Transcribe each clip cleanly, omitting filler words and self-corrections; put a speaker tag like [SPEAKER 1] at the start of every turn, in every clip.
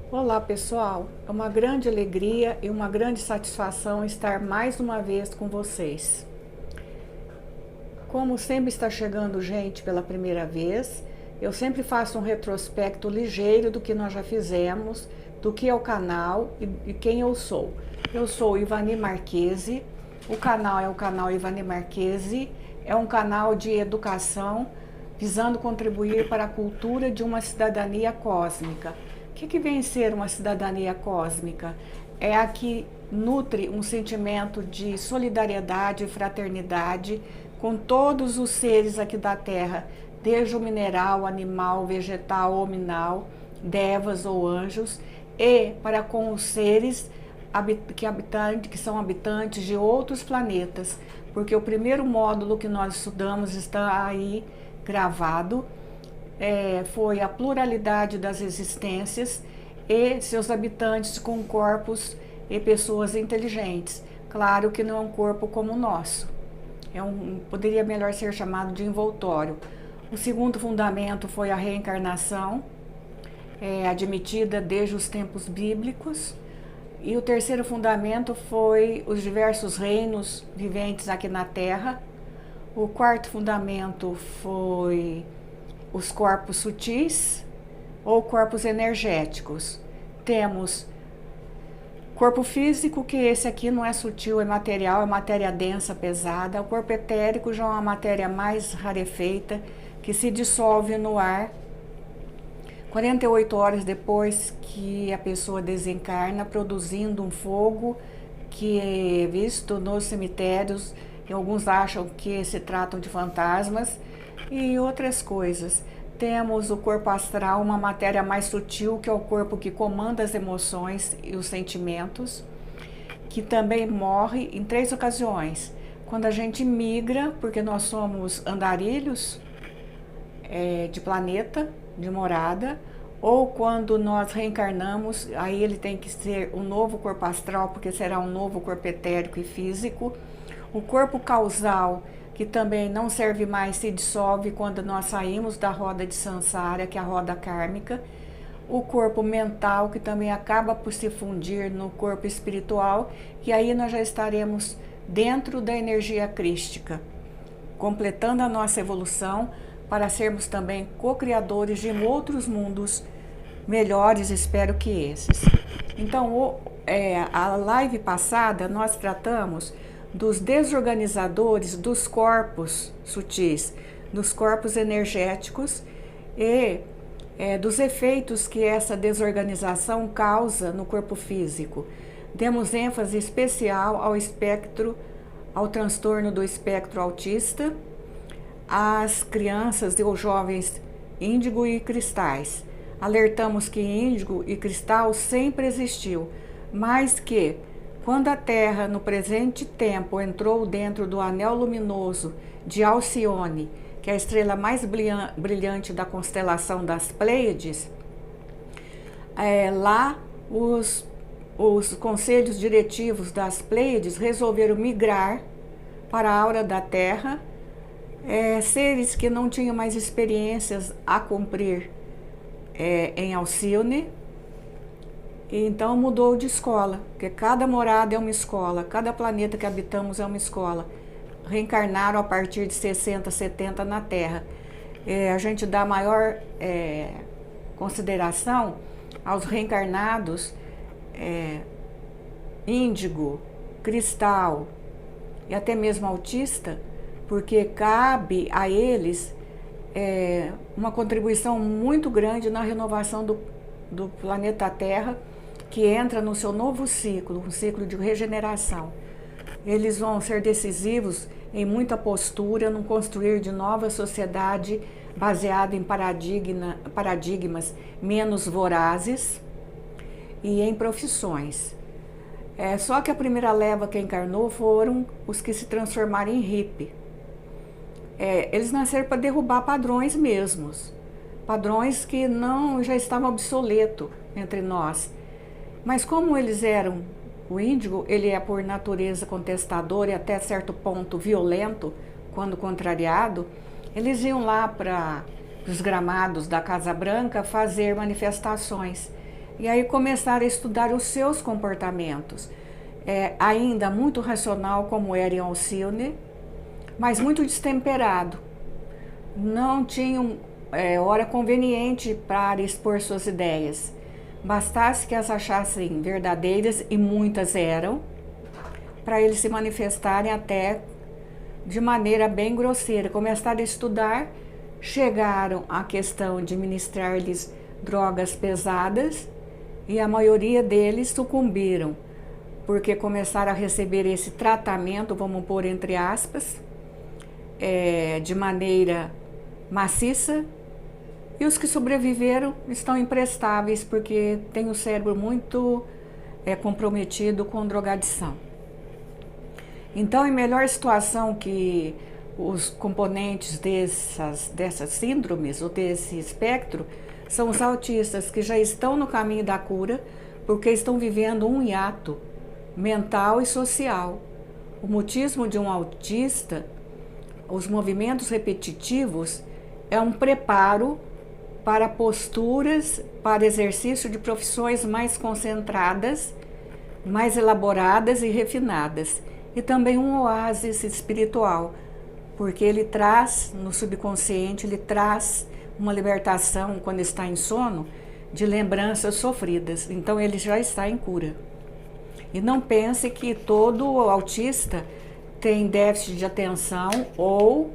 [SPEAKER 1] Olá pessoal, é uma grande alegria e uma grande satisfação estar mais uma vez com vocês. Como sempre está chegando gente pela primeira vez, eu sempre faço um retrospecto ligeiro do que nós já fizemos, do que é o canal e quem eu sou. Eu sou Ivani Marchese, o canal é o canal Ivani Marchese, é um canal de educação visando contribuir para a cultura de uma cidadania cósmica. O que vem ser uma cidadania cósmica? É a que nutre um sentimento de solidariedade e fraternidade com todos os seres aqui da Terra, desde o mineral, animal, vegetal ou minal, devas ou anjos, e para com os seres que são habitantes de outros planetas, porque o primeiro módulo que nós estudamos está aí gravado, foi a pluralidade das existências e seus habitantes com corpos e pessoas inteligentes. Claro que não é um corpo como o nosso, poderia melhor ser chamado de envoltório. O segundo fundamento foi a reencarnação, admitida desde os tempos bíblicos. E o terceiro fundamento foi os diversos reinos viventes aqui na Terra. O quarto fundamento foi os corpos sutis ou corpos energéticos. Temos corpo físico, que esse aqui não é sutil, é material, é matéria densa, pesada. O corpo etérico já é uma matéria mais rarefeita, que se dissolve no ar 48 horas depois que a pessoa desencarna, produzindo um fogo que é visto nos cemitérios. E alguns acham que se tratam de fantasmas e outras coisas. Temos o corpo astral, uma matéria mais sutil, que é o corpo que comanda as emoções e os sentimentos, que também morre em 3 ocasiões. Quando a gente migra, porque nós somos andarilhos de planeta, de morada, ou quando nós reencarnamos, aí ele tem que ser um novo corpo astral, porque será um novo corpo etérico e físico. O corpo causal, que também não serve mais, se dissolve quando nós saímos da roda de Sansara, que é a roda kármica. O corpo mental, que também acaba por se fundir no corpo espiritual, e aí nós já estaremos dentro da energia crística, completando a nossa evolução para sermos também co-criadores de outros mundos melhores, espero que esses. Então, a live passada nós tratamos dos desorganizadores dos corpos sutis, dos corpos energéticos e dos efeitos que essa desorganização causa no corpo físico. Demos ênfase especial ao transtorno do espectro autista, às crianças ou jovens índigo e cristais. Alertamos que índigo e cristal sempre existiu, mas que quando a Terra, no presente tempo, entrou dentro do anel luminoso de Alcione, que é a estrela mais brilhante da constelação das Pleiades, lá os conselhos diretivos das Pleiades resolveram migrar para a aura da Terra, seres que não tinham mais experiências a cumprir em Alcione. Então mudou de escola, porque cada morada é uma escola, cada planeta que habitamos é uma escola. Reencarnaram a partir de 60, 70 na Terra. A gente dá maior consideração aos reencarnados índigo, cristal e até mesmo autista, porque cabe a eles uma contribuição muito grande na renovação do planeta Terra, que entra no seu novo ciclo, um ciclo de regeneração. Eles vão ser decisivos em muita postura, no construir de nova sociedade baseada em paradigmas menos vorazes e em profissões. Só que a primeira leva que encarnou foram os que se transformaram em hippie. Eles nasceram para derrubar padrões mesmos, padrões que já estavam obsoletos entre nós. Mas como eles eram, o índigo, ele é por natureza contestador e até certo ponto violento, quando contrariado, eles iam lá para os gramados da Casa Branca fazer manifestações. E aí começaram a estudar os seus comportamentos. Ainda muito racional, como era em Alcione, mas muito destemperado. Não tinham hora conveniente para expor suas ideias. Bastasse que as achassem verdadeiras, e muitas eram, para eles se manifestarem até de maneira bem grosseira. Começaram a estudar, chegaram à questão de ministrar-lhes drogas pesadas, e a maioria deles sucumbiram, porque começaram a receber esse tratamento, vamos pôr entre aspas, de maneira maciça, e os que sobreviveram estão imprestáveis, porque têm o cérebro muito comprometido com drogadição. Então, em melhor situação que os componentes dessas síndromes, ou desse espectro, são os autistas, que já estão no caminho da cura, porque estão vivendo um hiato mental e social. O mutismo de um autista, os movimentos repetitivos, é um preparo para posturas, para exercício de profissões mais concentradas, mais elaboradas e refinadas. E também um oásis espiritual, porque ele traz no subconsciente, ele traz uma libertação quando está em sono de lembranças sofridas. Então ele já está em cura. E não pense que todo autista tem déficit de atenção ou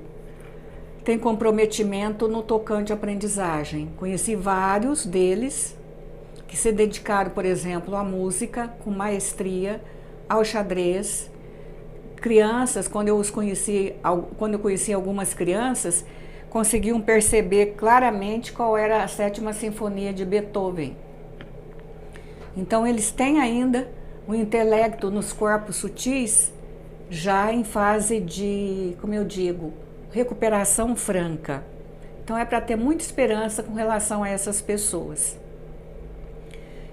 [SPEAKER 1] tem comprometimento no tocante à aprendizagem. Conheci vários deles que se dedicaram, por exemplo, à música com maestria, ao xadrez. Crianças, quando eu conheci algumas crianças, conseguiam perceber claramente qual era a 7ª Sinfonia de Beethoven. Então eles têm ainda o intelecto nos corpos sutis, já em fase de, como eu digo, recuperação franca. Então é para ter muita esperança com relação a essas pessoas.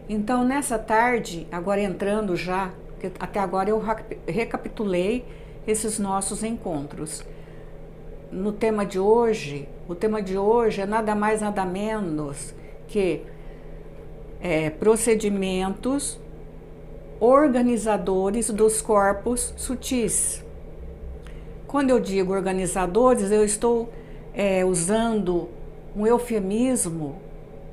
[SPEAKER 1] Então nessa tarde, agora entrando já, porque até agora eu recapitulei esses nossos encontros. No tema de hoje, o tema de hoje é nada mais nada menos que procedimentos organizadores dos corpos sutis. Quando eu digo organizadores, eu estou usando um eufemismo,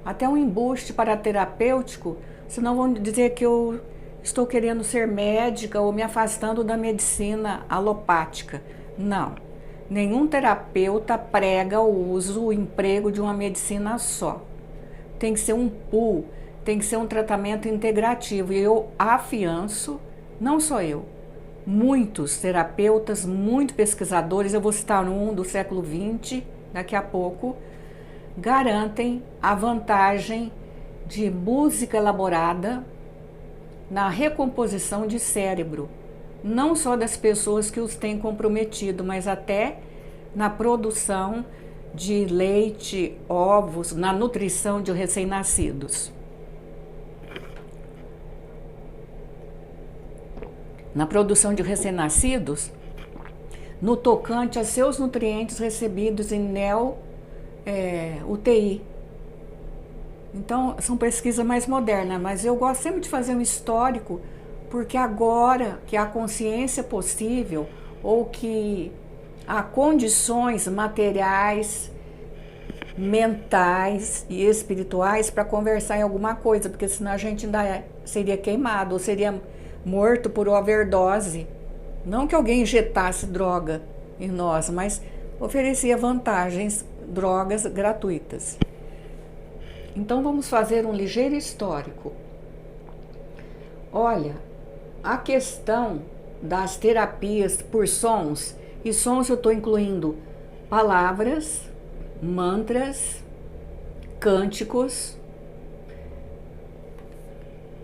[SPEAKER 1] até um embuste paraterapêutico, senão vão dizer que eu estou querendo ser médica ou me afastando da medicina alopática. Não, nenhum terapeuta prega o uso, o emprego de uma medicina só. Tem que ser um pool, tem que ser um tratamento integrativo. E eu afianço, não só eu, muitos terapeutas, muitos pesquisadores, eu vou citar um do século XX, daqui a pouco, garantem a vantagem de música elaborada na recomposição de cérebro, não só das pessoas que os têm comprometido, mas até na produção de leite, ovos, na nutrição de recém-nascidos. Na produção de recém-nascidos, no tocante a seus nutrientes recebidos em neo-UTI. Então, são pesquisas mais modernas, mas eu gosto sempre de fazer um histórico, porque agora que há consciência possível, ou que há condições materiais, mentais e espirituais para conversar em alguma coisa, porque senão a gente ainda seria queimado, ou seria morto por overdose. Não que alguém injetasse droga em nós, mas oferecia vantagens, drogas gratuitas. Então vamos fazer um ligeiro histórico. Olha, a questão das terapias por sons, e sons eu estou incluindo palavras, mantras, cânticos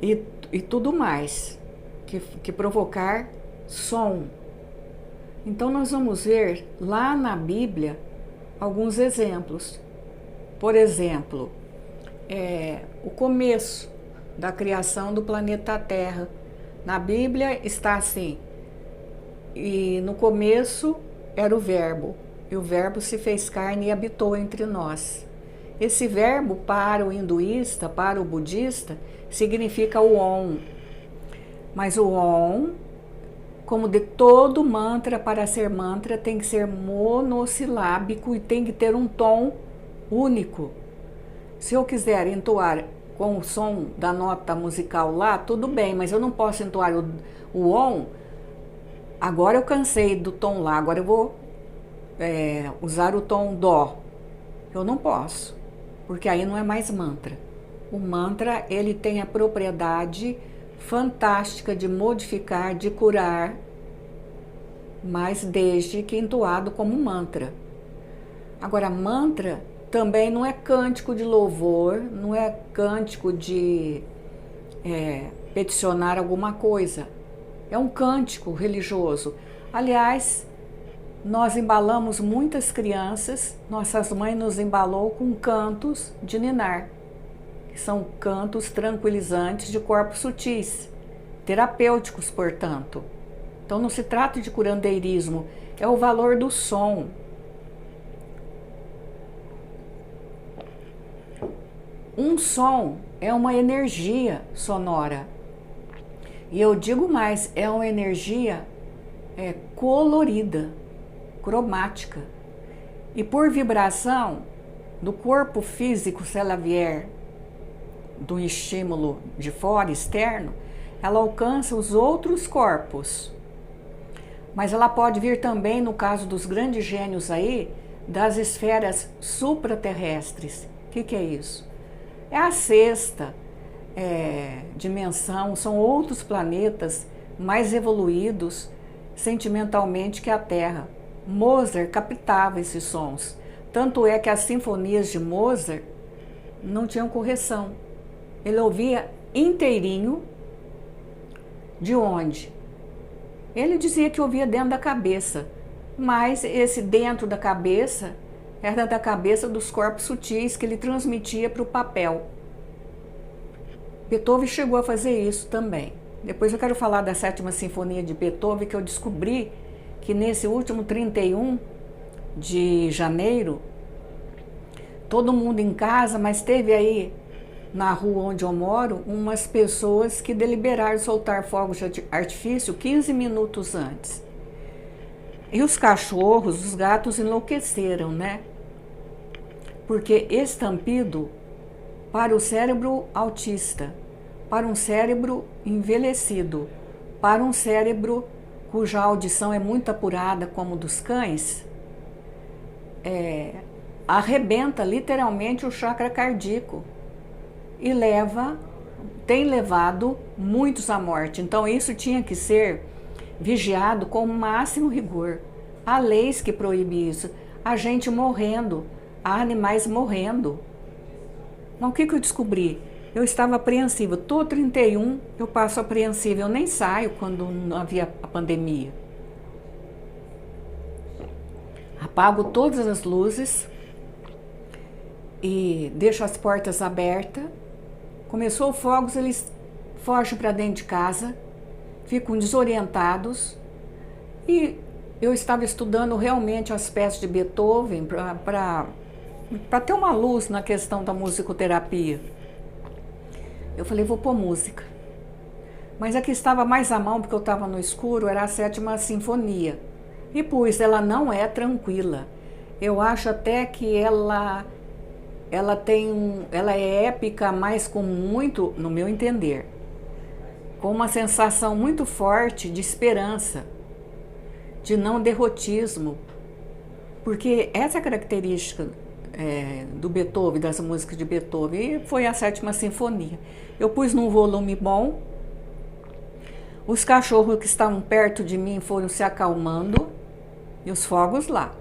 [SPEAKER 1] e tudo mais que provocar som. Então nós vamos ver lá na Bíblia alguns exemplos. Por exemplo, o começo da criação do planeta Terra. Na Bíblia está assim: e no começo era o Verbo, e o Verbo se fez carne e habitou entre nós. Esse verbo para o hinduísta, para o budista, significa o Om. Mas o Om, como de todo mantra, para ser mantra, tem que ser monossilábico e tem que ter um tom único. Se eu quiser entoar com o som da nota musical lá, tudo bem, mas eu não posso entoar o Om. Agora eu cansei do tom lá, agora eu vou usar o tom Dó. Eu não posso, porque aí não é mais mantra. O mantra, ele tem a propriedade fantástica de modificar, de curar, mas desde que entoado como mantra. Agora, mantra também não é cântico de louvor, não é cântico de peticionar alguma coisa. É um cântico religioso. Aliás, nós embalamos muitas crianças, nossas mães nos embalou com cantos de ninar, que são cantos tranquilizantes de corpos sutis, terapêuticos, portanto. Então não se trata de curandeirismo, é o valor do som. Um som é uma energia sonora. E eu digo mais, é uma energia colorida, cromática. E por vibração do corpo físico, se ela vier do estímulo de fora, externo, ela alcança os outros corpos. Mas ela pode vir também, no caso dos grandes gênios aí, das esferas supraterrestres. O que é isso? É a sexta dimensão, são outros planetas mais evoluídos sentimentalmente que a Terra. Mozart captava esses sons. Tanto é que as sinfonias de Mozart não tinham correção. Ele ouvia inteirinho. De onde? Ele dizia que ouvia dentro da cabeça, mas esse dentro da cabeça era da cabeça dos corpos sutis que ele transmitia para o papel. Beethoven chegou a fazer isso também. Depois eu quero falar da Sétima Sinfonia de Beethoven, que eu descobri que nesse último 31 de janeiro, todo mundo em casa, mas teve aí na rua onde eu moro, umas pessoas que deliberaram soltar fogos de artifício 15 minutos antes. E os cachorros, os gatos enlouqueceram, né? Porque estampido, para o cérebro autista, para um cérebro envelhecido, para um cérebro cuja audição é muito apurada, como dos cães, arrebenta literalmente o chakra cardíaco e tem levado muitos à morte. Então isso tinha que ser vigiado com o máximo rigor. Há leis que proíbem isso. Há gente morrendo, há animais morrendo. Mas o que eu descobri? Eu estava apreensiva. Todo 31 eu passo apreensiva. Eu nem saio quando não havia a pandemia. Apago todas as luzes e deixo as portas abertas. Começou fogos, eles fogem para dentro de casa, ficam desorientados. E eu estava estudando realmente as peças de Beethoven para ter uma luz na questão da musicoterapia. Eu falei, vou pôr música. Mas a que estava mais à mão, porque eu estava no escuro, era a Sétima Sinfonia. E pus, ela não é tranquila. Eu acho até que ela é épica, mas com muito, no meu entender, com uma sensação muito forte de esperança, de não derrotismo, porque essa é a característica do Beethoven, das músicas de Beethoven, e foi a Sétima Sinfonia. Eu pus num volume bom, os cachorros que estavam perto de mim foram se acalmando, e os fogos lá.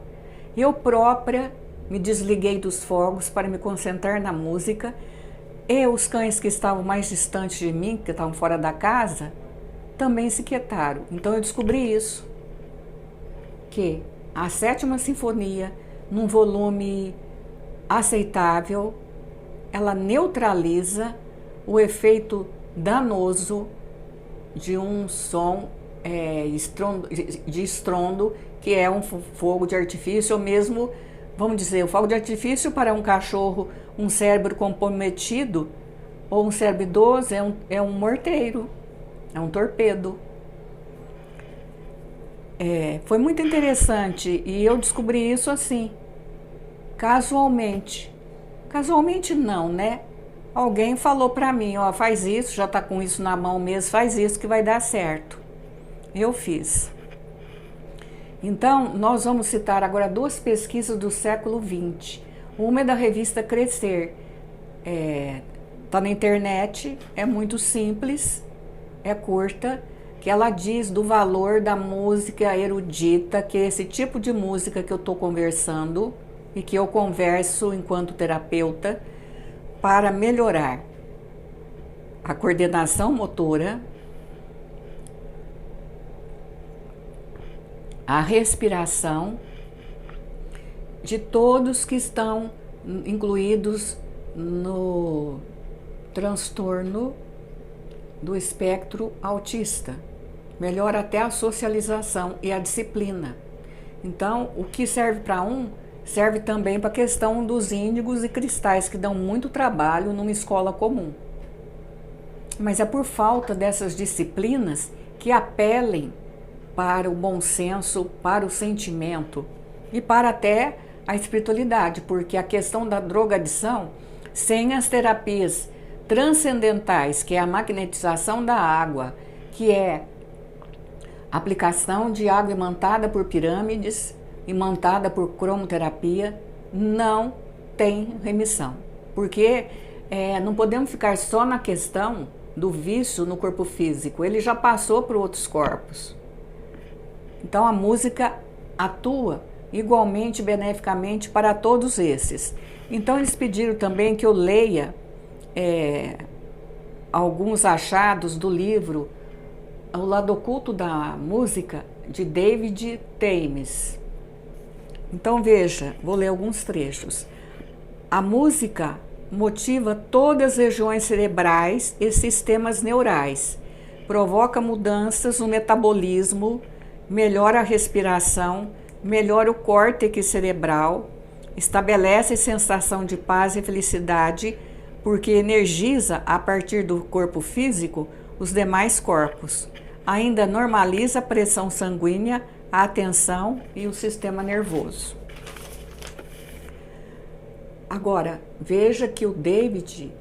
[SPEAKER 1] Eu própria me desliguei dos fogos para me concentrar na música, e os cães que estavam mais distantes de mim, que estavam fora da casa, também se quietaram. Então eu descobri isso, que a Sétima Sinfonia, num volume aceitável, ela neutraliza o efeito danoso de um som de estrondo, que é um fogo de artifício, ou mesmo, vamos dizer, o fogo de artifício para um cachorro, um cérebro comprometido ou um cérebro idoso é um morteiro, é um torpedo. Foi muito interessante e eu descobri isso assim, casualmente. Casualmente não, né? Alguém falou para mim, ó, faz isso, já tá com isso na mão mesmo, faz isso que vai dar certo. Eu fiz. Então, nós vamos citar agora 2 pesquisas do século XX. Uma é da revista Crescer. Tá na internet, é muito simples, é curta, que ela diz do valor da música erudita, que é esse tipo de música que eu estou conversando e que eu converso enquanto terapeuta para melhorar a coordenação motora, a respiração de todos que estão incluídos no transtorno do espectro autista. Melhora até a socialização e a disciplina. Então, o que serve para um, serve também para a questão dos índigos e cristais, que dão muito trabalho numa escola comum. Mas é por falta dessas disciplinas que apelem para o bom senso, para o sentimento e para até a espiritualidade, porque a questão da drogadição, sem as terapias transcendentais, que é a magnetização da água, que é a aplicação de água imantada por pirâmides, imantada por cromoterapia, não tem remissão. Porque não podemos ficar só na questão do vício no corpo físico, ele já passou para outros corpos. Então a música atua igualmente beneficamente para todos esses. Então eles pediram também que eu leia alguns achados do livro O Lado Oculto da Música, de David Thames. Então veja, vou ler alguns trechos. A música motiva todas as regiões cerebrais e sistemas neurais, provoca mudanças no metabolismo, melhora a respiração, melhora o córtex cerebral, estabelece sensação de paz e felicidade, porque energiza a partir do corpo físico os demais corpos. Ainda normaliza a pressão sanguínea, a atenção e o sistema nervoso. Agora, veja que o David,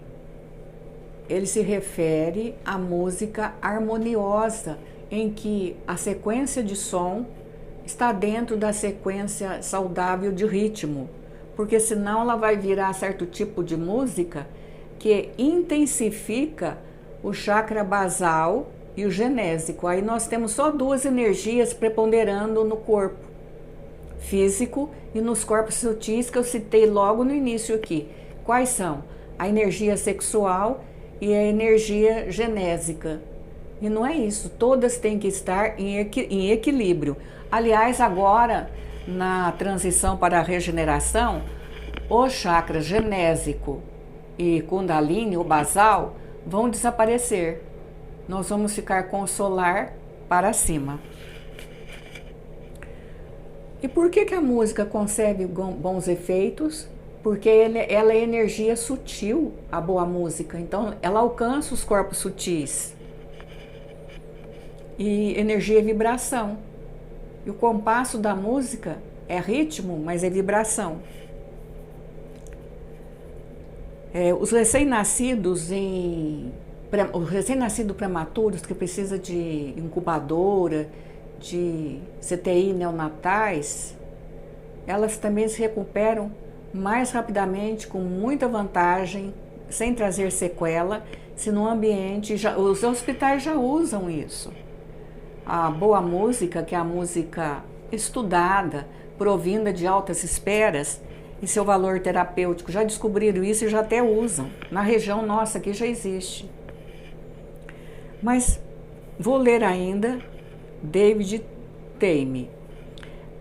[SPEAKER 1] ele se refere à música harmoniosa, em que a sequência de som está dentro da sequência saudável de ritmo, porque senão ela vai virar certo tipo de música que intensifica o chakra basal e o genésico. Aí nós temos só 2 energias preponderando no corpo físico e nos corpos sutis, que eu citei logo no início aqui. Quais são? A energia sexual e a energia genésica. E não é isso, todas têm que estar em equilíbrio. Aliás, agora, na transição para a regeneração, o chakra genésico e Kundalini, o basal, vão desaparecer. Nós vamos ficar com o solar para cima. E por que a música consegue bons efeitos? Porque ela é energia sutil, a boa música. Então, ela alcança os corpos sutis. E energia é vibração. E o compasso da música é ritmo, mas é vibração. Os recém-nascidos prematuros que precisam de incubadora, de CTI neonatais, elas também se recuperam mais rapidamente, com muita vantagem, sem trazer sequela, se no ambiente, os hospitais já usam isso. A boa música, que é a música estudada, provinda de altas esferas, e seu valor terapêutico, já descobriram isso e já até usam. Na região nossa aqui já existe. Mas vou ler ainda David Thames.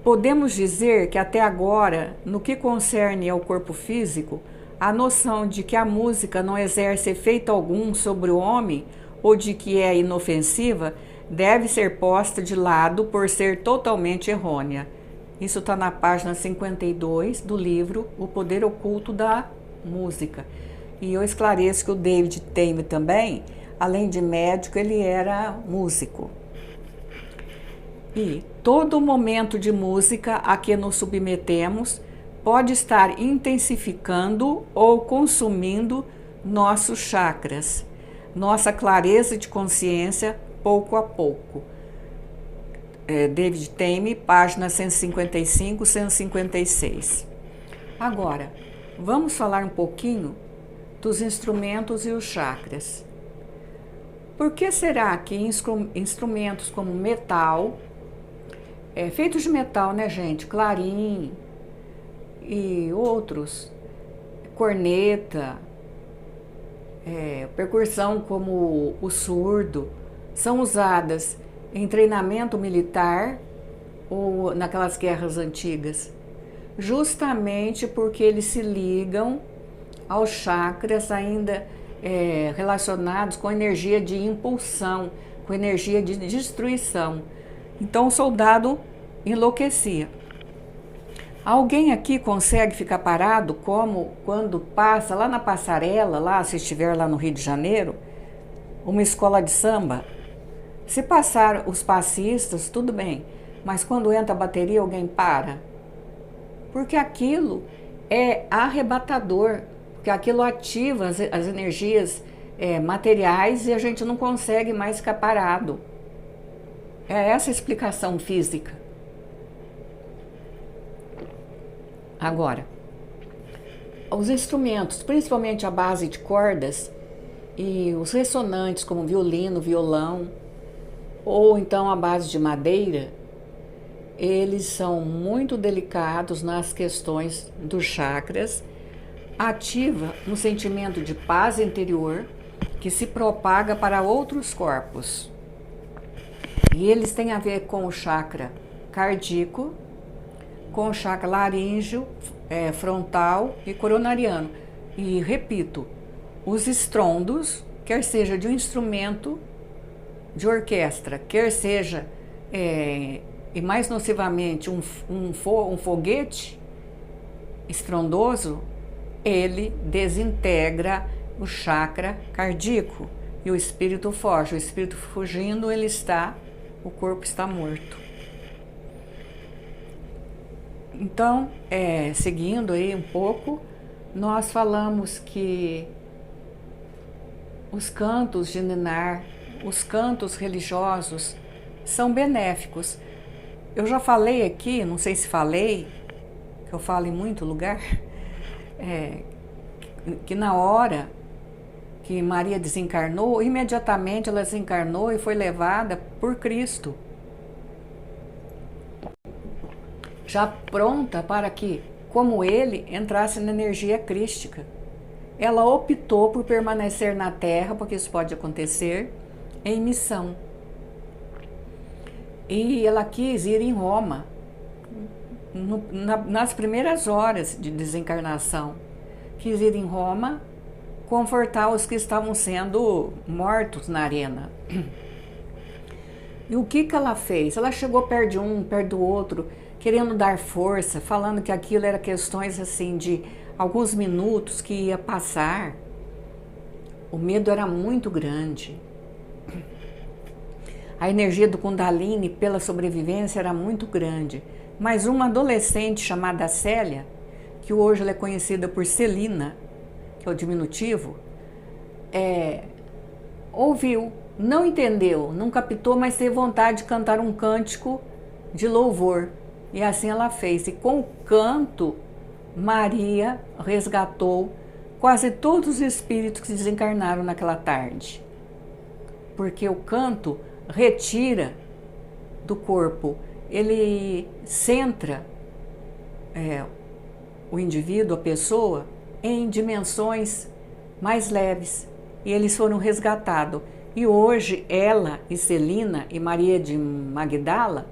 [SPEAKER 1] Podemos dizer que até agora, no que concerne ao corpo físico, a noção de que a música não exerce efeito algum sobre o homem ou de que é inofensiva deve ser posta de lado por ser totalmente errônea. Isso está na página 52 do livro O Poder Oculto da música. E eu esclareço que o David Tame também, além de médico, ele era músico. E todo momento de música a que nos submetemos pode estar intensificando ou consumindo nossos chakras, nossa clareza de consciência pouco a pouco. David Tame, página 155, 156. Agora, vamos falar um pouquinho dos instrumentos e os chakras. Por que será que instrumentos como metal, feitos de metal, né, gente? Clarim e outros, corneta, percussão como o surdo, são usadas em treinamento militar ou naquelas guerras antigas? Justamente porque eles se ligam aos chakras ainda relacionados com energia de impulsão, com energia de destruição. Então o soldado enlouquecia. Alguém aqui consegue ficar parado como quando passa lá na passarela, lá se estiver lá no Rio de Janeiro, uma escola de samba? Se passar os passistas, tudo bem, mas quando entra a bateria, alguém para? Porque aquilo é arrebatador, porque aquilo ativa as energias materiais e a gente não consegue mais ficar parado. É essa a explicação física. Agora, os instrumentos, principalmente a base de cordas e os ressonantes como violino, violão, ou então a base de madeira, eles são muito delicados nas questões dos chakras, ativa um sentimento de paz interior que se propaga para outros corpos. E eles têm a ver com o chakra cardíaco, com o chakra laríngeo, frontal e coronariano. E repito, os estrondos, quer seja de um instrumento de orquestra, quer seja, e mais nocivamente, um foguete estrondoso, ele desintegra o chakra cardíaco e o espírito foge. O espírito fugindo, o corpo está morto. Então, seguindo aí um pouco, nós falamos que os cantos de ninar, os cantos religiosos, são benéficos. Eu já falei aqui, não sei se falei, que eu falo em muito lugar, que na hora que Maria desencarnou, imediatamente ela desencarnou e foi levada por Cristo, já pronta para que, como ele, entrasse na energia crística. Ela optou por permanecer na Terra, porque isso pode acontecer, em missão. E ela quis ir em Roma, nas primeiras horas de desencarnação. Quis ir em Roma, confortar os que estavam sendo mortos na arena. E o que ela fez? Ela chegou perto de um, perto do outro, querendo dar força, falando que aquilo era questões assim de alguns minutos que ia passar. O medo era muito grande. A energia do Kundalini pela sobrevivência era muito grande. Mas uma adolescente chamada Célia, que hoje ela é conhecida por Celina, que é o diminutivo, ouviu, não entendeu, não captou, mas teve vontade de cantar um cântico de louvor. E assim ela fez. E com o canto, Maria resgatou quase todos os espíritos que desencarnaram naquela tarde. Porque o canto retira do corpo, ele centra o indivíduo, a pessoa, em dimensões mais leves. E eles foram resgatados. E hoje ela e Celina e Maria de Magdala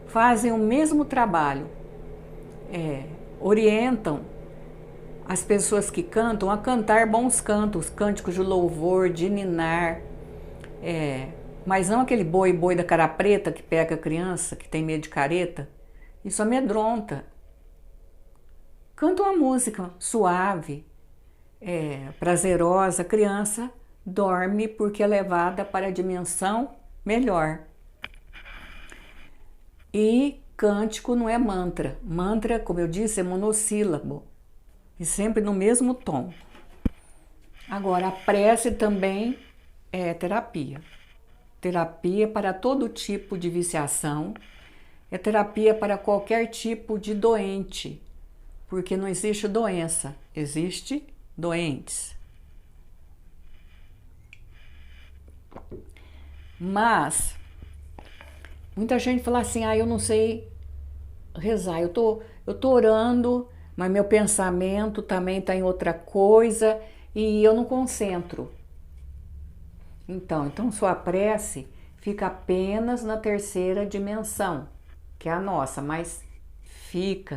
[SPEAKER 1] fazem o mesmo trabalho, orientam as pessoas que cantam a cantar bons cantos, cânticos de louvor, de ninar, mas não aquele boi da cara preta que pega a criança, que tem medo de careta. Isso amedronta. Canta uma música suave, prazerosa, a criança dorme porque é levada para a dimensão melhor. E cântico não é mantra. Mantra, como eu disse, é monossílabo e sempre no mesmo tom. Agora, a prece também é terapia. Terapia para todo tipo de viciação, é terapia para qualquer tipo de doente, porque não existe doença, existe doentes. Mas muita gente fala assim, eu não sei rezar, eu tô orando, mas meu pensamento também está em outra coisa e eu não concentro. Então sua prece fica apenas na terceira dimensão, que é a nossa, mas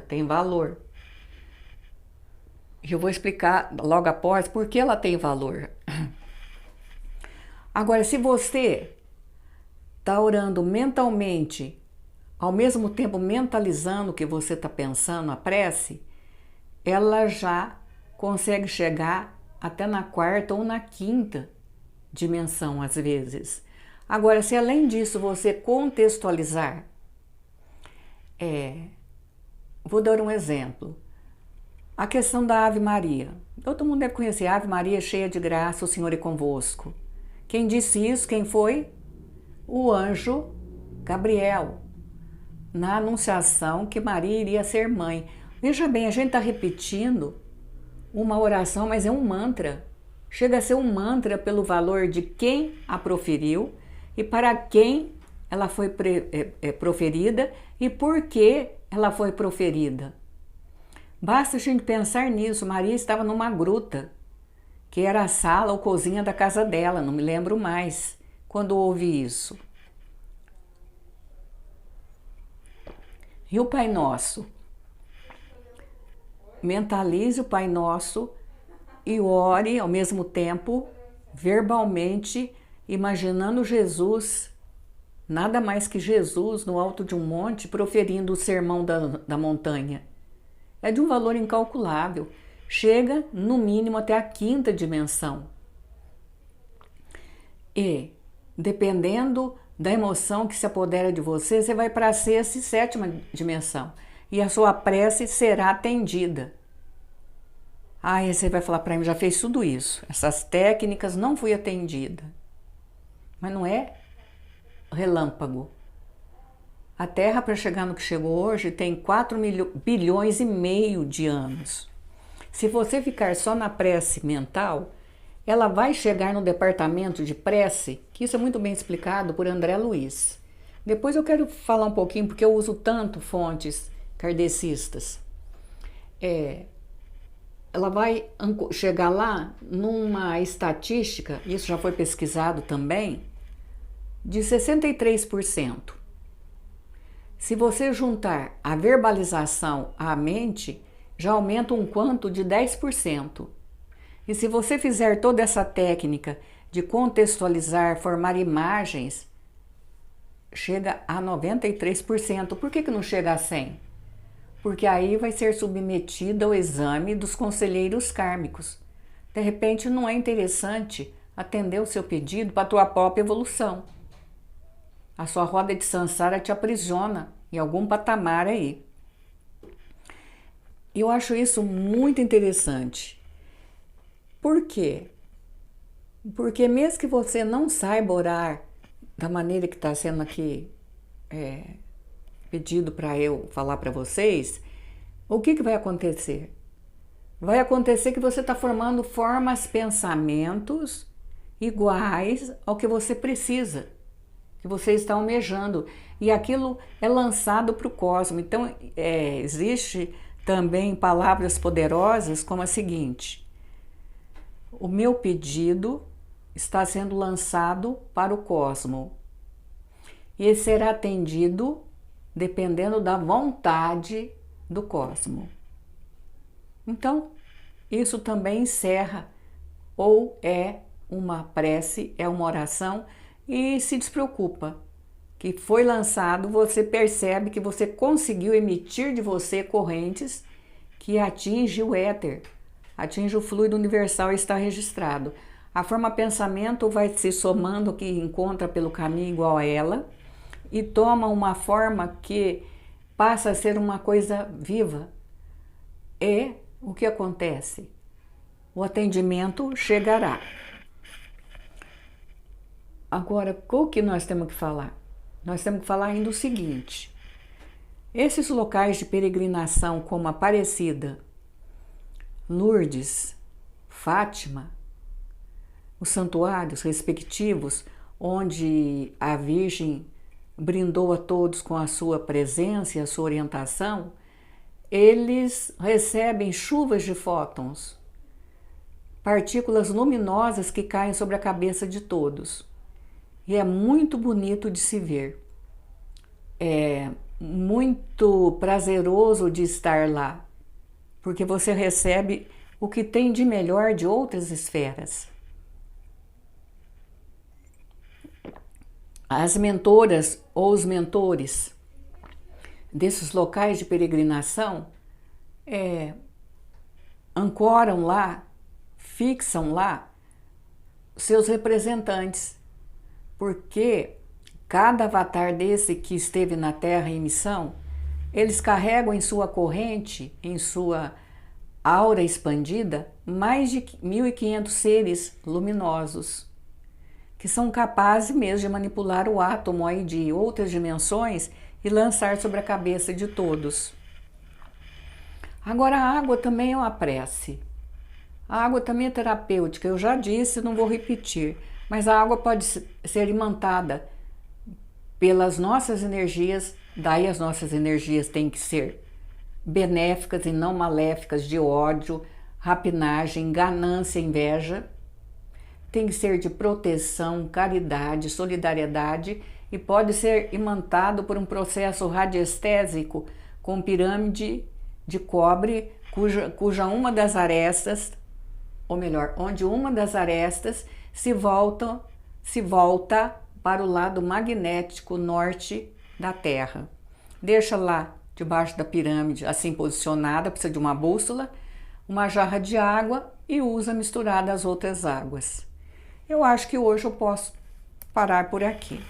[SPEAKER 1] tem valor. E eu vou explicar logo após por que ela tem valor. Agora, se você está orando mentalmente, ao mesmo tempo mentalizando o que você está pensando, a prece, ela já consegue chegar até na quarta ou na quinta dimensão, às vezes. Agora, se além disso você contextualizar, vou dar um exemplo. A questão da Ave Maria. Todo mundo deve conhecer a Ave Maria, cheia de graça, o Senhor é convosco. Quem disse isso? Quem foi? O anjo Gabriel, na anunciação que Maria iria ser mãe. Veja bem, a gente está repetindo uma oração, mas é um mantra. Chega a ser um mantra pelo valor de quem a proferiu e para quem ela foi proferida e por que ela foi proferida. Basta a gente pensar nisso. Maria estava numa gruta, que era a sala ou cozinha da casa dela, não me lembro mais quando houve isso. E o Pai Nosso? Mentalize o Pai Nosso e ore ao mesmo tempo, verbalmente, imaginando Jesus, nada mais que Jesus no alto de um monte, proferindo o sermão da montanha. É de um valor incalculável, chega no mínimo até a quinta dimensão. E, dependendo da emoção que se apodera de você, você vai para a sexta e sétima dimensão e a sua prece será atendida. Aí você vai falar para mim, já fez tudo isso, essas técnicas, não fui atendida. Mas não é relâmpago. A Terra, para chegar no que chegou hoje, tem 4,5 bilhões de anos. Se você ficar só na prece mental, ela vai chegar no departamento de prece, que isso é muito bem explicado por André Luiz. Depois eu quero falar um pouquinho, porque eu uso tanto fontes kardecistas. Ela vai chegar lá numa estatística, isso já foi pesquisado também, de 63%. Se você juntar a verbalização à mente, já aumenta um quanto de 10%. E se você fizer toda essa técnica de contextualizar, formar imagens, chega a 93%. Por que não chega a 100%? Porque aí vai ser submetida ao exame dos conselheiros kármicos. De repente não é interessante atender o seu pedido para a tua própria evolução. A sua roda de samsara te aprisiona em algum patamar aí. Eu acho isso muito interessante. Por quê? Porque mesmo que você não saiba orar da maneira que está sendo aqui pedido para eu falar para vocês, o que vai acontecer? Vai acontecer que você está formando formas, pensamentos iguais ao que você precisa, que você está almejando, e aquilo é lançado para o cosmos. Então, existe também palavras poderosas como a seguinte: o meu pedido está sendo lançado para o cosmos e será atendido dependendo da vontade do cosmos. Então, isso também encerra, ou é uma prece, é uma oração, e se despreocupa, que foi lançado, você percebe que você conseguiu emitir de você correntes que atingem o éter, atinge o fluido universal e está registrado. A forma pensamento vai se somando que encontra pelo caminho igual a ela e toma uma forma que passa a ser uma coisa viva. E o que acontece? O atendimento chegará. Agora, o que nós temos que falar? Nós temos que falar ainda o seguinte: esses locais de peregrinação como Aparecida, Lourdes, Fátima, os santuários respectivos, onde a Virgem brindou a todos com a sua presença e a sua orientação, eles recebem chuvas de fótons, partículas luminosas que caem sobre a cabeça de todos. E é muito bonito de se ver. É muito prazeroso de estar lá, porque você recebe o que tem de melhor de outras esferas. As mentoras ou os mentores desses locais de peregrinação ancoram lá, fixam lá seus representantes, porque cada avatar desse que esteve na Terra em missão, eles carregam em sua corrente, em sua aura expandida, mais de 1.500 seres luminosos, que são capazes mesmo de manipular o átomo aí de outras dimensões e lançar sobre a cabeça de todos. Agora, a água também é uma prece. A água também é terapêutica, eu já disse, não vou repetir, mas a água pode ser imantada pelas nossas energias, daí as nossas energias têm que ser benéficas e não maléficas, de ódio, rapinagem, ganância, inveja. Tem que ser de proteção, caridade, solidariedade e pode ser imantado por um processo radiestésico com pirâmide de cobre, cuja uma das arestas, ou melhor, onde uma das arestas se volta para o lado magnético norte da Terra. Deixa lá, debaixo da pirâmide, assim posicionada, precisa de uma bússola, uma jarra de água e usa misturada às outras águas. Eu acho que hoje eu posso parar por aqui.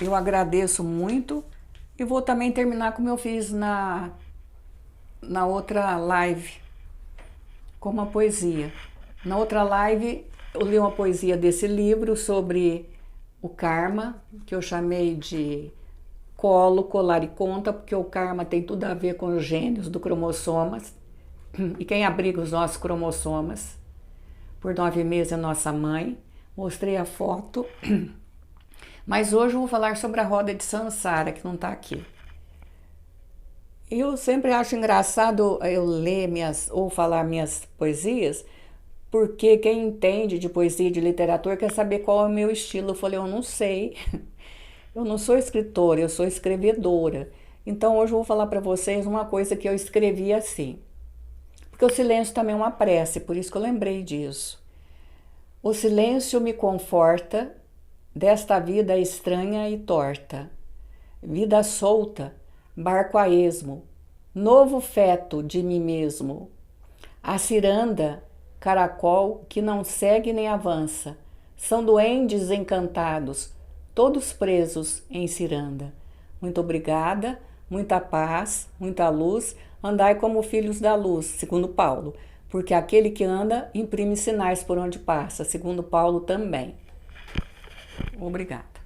[SPEAKER 1] Eu agradeço muito e vou também terminar como eu fiz na outra live, com uma poesia. Na outra live eu li uma poesia desse livro sobre o karma, que eu chamei de colo, colar e conta, porque o karma tem tudo a ver com os gênios do cromossomas e quem abriga os nossos cromossomas. Por 9 meses é nossa mãe, mostrei a foto, mas hoje eu vou falar sobre a roda de Sansara, que não está aqui. Eu sempre acho engraçado eu ler ou falar minhas poesias, porque quem entende de poesia e de literatura quer saber qual é o meu estilo. Eu falei, eu não sei, eu não sou escritora, eu sou escrevedora. Então hoje eu vou falar para vocês uma coisa que eu escrevi assim. Porque o silêncio também é uma prece, por isso que eu lembrei disso. O silêncio me conforta desta vida estranha e torta. Vida solta, barco a esmo, novo feto de mim mesmo. A ciranda, caracol que não segue nem avança, são duendes encantados, todos presos em ciranda. Muito obrigada, muita paz, muita luz. Andai como filhos da luz, segundo Paulo, porque aquele que anda imprime sinais por onde passa, segundo Paulo também. Obrigada.